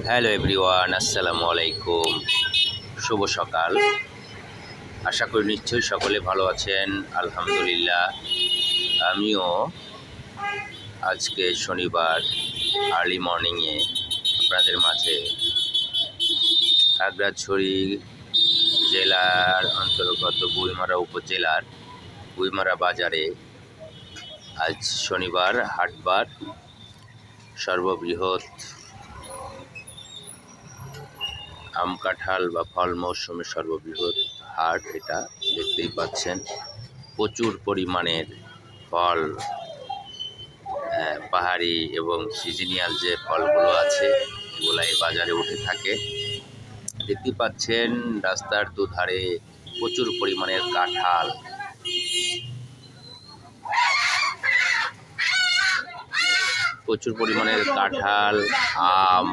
Hello everyone, আসসালামু আলাইকুম। শুভ সকাল। আশা করি নিশ্চয়ই সকলে ভালো আছেন। আলহামদুলিল্লাহ, আমিও আজকে শনিবার আর্লি মর্নিংয়ে আপনাদের মাঝে খাগড়াছড়ি জেলার অন্তর্গত গুইমারা উপজেলার গুইমারা বাজারে আজ শনিবার হাটবার, সর্ববৃহৎ আম কাঁঠাল বা ফল মৌসুমের সর্ববৃহৎ হাট। এটা দেখতেই পাচ্ছেন, প্রচুর পরিমাণের ফল, পাহাড়ি এবং সিজনিয়াল যে ফলগুলো আছে এগুলো এই বাজারে উঠে থাকে। দেখতেই পাচ্ছেন রাস্তার দুধারে প্রচুর পরিমাণের কাঁঠাল, আম,